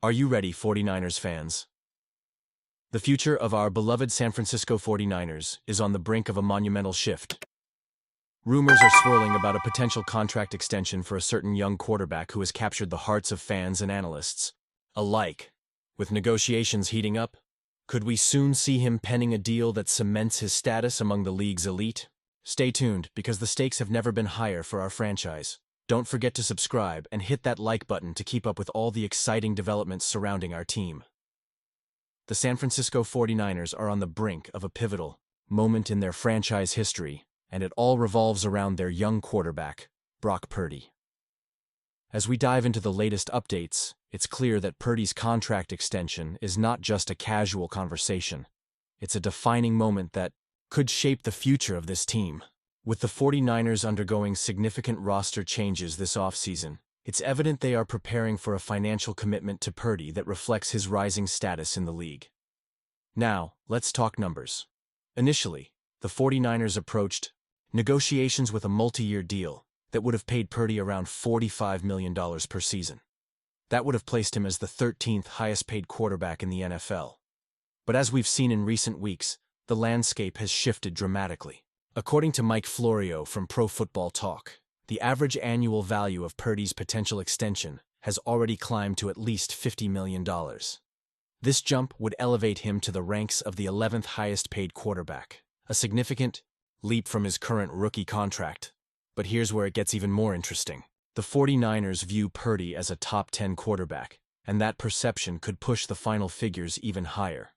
Are you ready, 49ers fans? The future of our beloved San Francisco 49ers is on the brink of a monumental shift. Rumors are swirling about a potential contract extension for a certain young quarterback who has captured the hearts of fans and analysts alike. With negotiations heating up, could we soon see him penning a deal that cements his status among the league's elite? Stay tuned, because the stakes have never been higher for our franchise. Don't forget to subscribe and hit that like button to keep up with all the exciting developments surrounding our team. The San Francisco 49ers are on the brink of a pivotal moment in their franchise history, and it all revolves around their young quarterback, Brock Purdy. As we dive into the latest updates, it's clear that Purdy's contract extension is not just a casual conversation. It's a defining moment that could shape the future of this team. With the 49ers undergoing significant roster changes this offseason, it's evident they are preparing for a financial commitment to Purdy that reflects his rising status in the league. Now, let's talk numbers. Initially, the 49ers approached negotiations with a multi-year deal that would have paid Purdy around $45 million per season. That would have placed him as the 13th highest-paid quarterback in the NFL. But as we've seen in recent weeks, the landscape has shifted dramatically. According to Mike Florio from Pro Football Talk, the average annual value of Purdy's potential extension has already climbed to at least $50 million. This jump would elevate him to the ranks of the 11th highest-paid quarterback, a significant leap from his current rookie contract. But here's where it gets even more interesting. The 49ers view Purdy as a top 10 quarterback, and that perception could push the final figures even higher.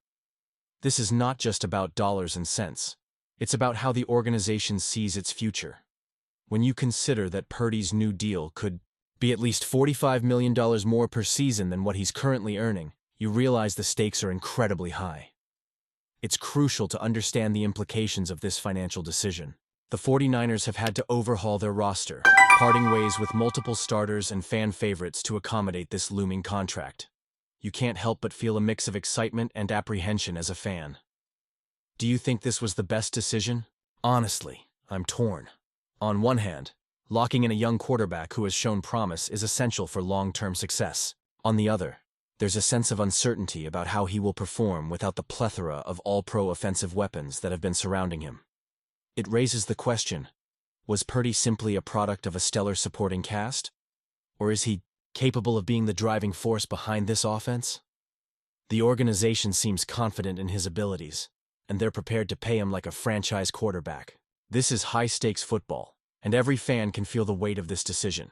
This is not just about dollars and cents. It's about how the organization sees its future. When you consider that Purdy's new deal could be at least $45 million more per season than what he's currently earning, you realize the stakes are incredibly high. It's crucial to understand the implications of this financial decision. The 49ers have had to overhaul their roster, parting ways with multiple starters and fan favorites to accommodate this looming contract. You can't help but feel a mix of excitement and apprehension as a fan. Do you think this was the best decision? Honestly, I'm torn. On one hand, locking in a young quarterback who has shown promise is essential for long-term success. On the other, there's a sense of uncertainty about how he will perform without the plethora of all-pro offensive weapons that have been surrounding him. It raises the question, was Purdy simply a product of a stellar supporting cast? Or is he capable of being the driving force behind this offense? The organization seems confident in his abilities, and they're prepared to pay him like a franchise quarterback. This is high-stakes football, and every fan can feel the weight of this decision.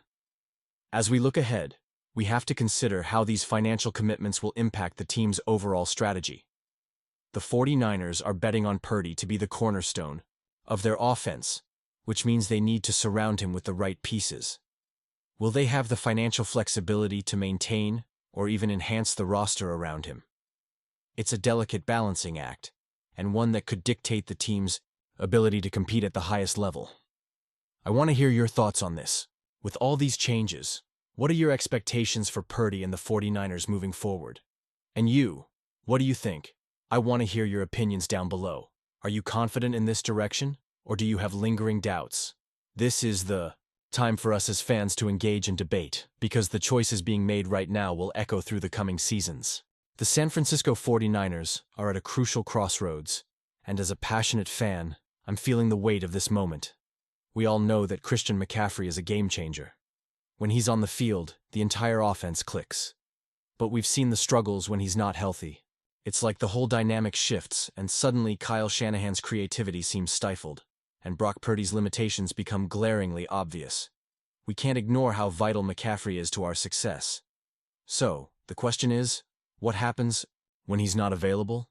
As we look ahead, we have to consider how these financial commitments will impact the team's overall strategy. The 49ers are betting on Purdy to be the cornerstone of their offense, which means they need to surround him with the right pieces. Will they have the financial flexibility to maintain or even enhance the roster around him? It's a delicate balancing act, and one that could dictate the team's ability to compete at the highest level. I want to hear your thoughts on this. With all these changes, what are your expectations for Purdy and the 49ers moving forward? And you, what do you think? I want to hear your opinions down below. Are you confident in this direction, or do you have lingering doubts? This is the time for us as fans to engage and debate, because the choices being made right now will echo through the coming seasons. The San Francisco 49ers are at a crucial crossroads, and as a passionate fan, I'm feeling the weight of this moment. We all know that Christian McCaffrey is a game-changer. When he's on the field, the entire offense clicks. But we've seen the struggles when he's not healthy. It's like the whole dynamic shifts, and suddenly Kyle Shanahan's creativity seems stifled, and Brock Purdy's limitations become glaringly obvious. We can't ignore how vital McCaffrey is to our success. So, the question is, what happens when he's not available?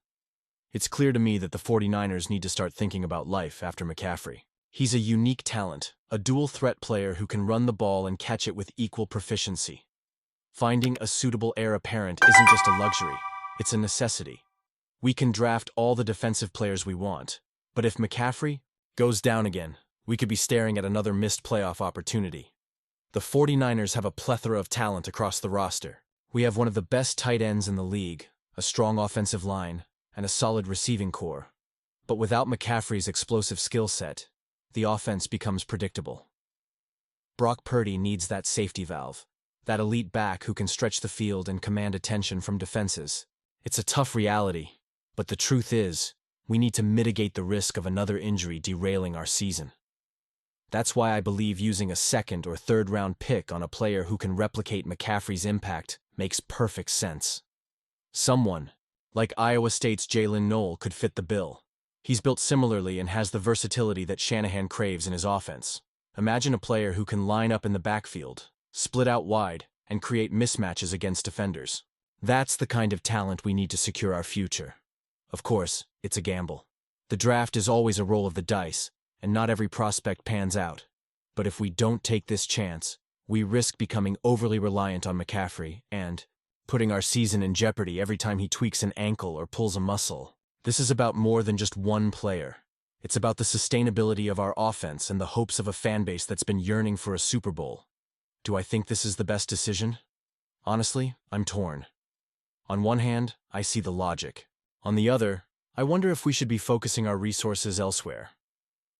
It's clear to me that the 49ers need to start thinking about life after McCaffrey. He's a unique talent, a dual-threat player who can run the ball and catch it with equal proficiency. Finding a suitable heir apparent isn't just a luxury, it's a necessity. We can draft all the defensive players we want, but if McCaffrey goes down again, we could be staring at another missed playoff opportunity. The 49ers have a plethora of talent across the roster. We have one of the best tight ends in the league, a strong offensive line, and a solid receiving core. But without McCaffrey's explosive skill set, the offense becomes predictable. Brock Purdy needs that safety valve, That elite back who can stretch the field and command attention from defenses. It's a tough reality, but the truth is, we need to mitigate the risk of another injury derailing our season. That's why I believe using a second or third round pick on a player who can replicate McCaffrey's impact makes perfect sense. Someone, like Iowa State's Jalen Knoll, could fit the bill. He's built similarly and has the versatility that Shanahan craves in his offense. Imagine a player who can line up in the backfield, split out wide, and create mismatches against defenders. That's the kind of talent we need to secure our future. Of course, it's a gamble. The draft is always a roll of the dice, and not every prospect pans out. But if we don't take this chance, we risk becoming overly reliant on McCaffrey and putting our season in jeopardy every time he tweaks an ankle or pulls a muscle. This is about more than just one player. It's about the sustainability of our offense and the hopes of a fan base that's been yearning for a Super Bowl. Do I think this is the best decision? Honestly, I'm torn. On one hand, I see the logic. On the other, I wonder if we should be focusing our resources elsewhere.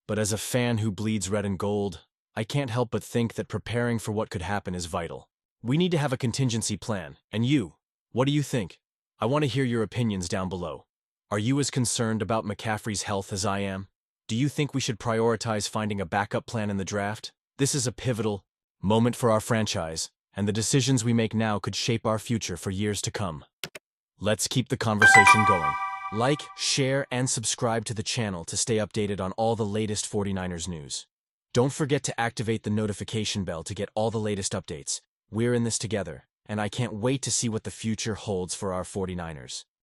But as a fan who bleeds red and gold, I can't help but think that preparing for what could happen is vital. We need to have a contingency plan. And you, what do you think? I want to hear your opinions down below. Are you as concerned about McCaffrey's health as I am? Do you think we should prioritize finding a backup plan in the draft? This is a pivotal moment for our franchise, and the decisions we make now could shape our future for years to come. Let's keep the conversation going. Like, share, and subscribe to the channel to stay updated on all the latest 49ers news. Don't forget to activate the notification bell to get all the latest updates. We're in this together, and I can't wait to see what the future holds for our 49ers.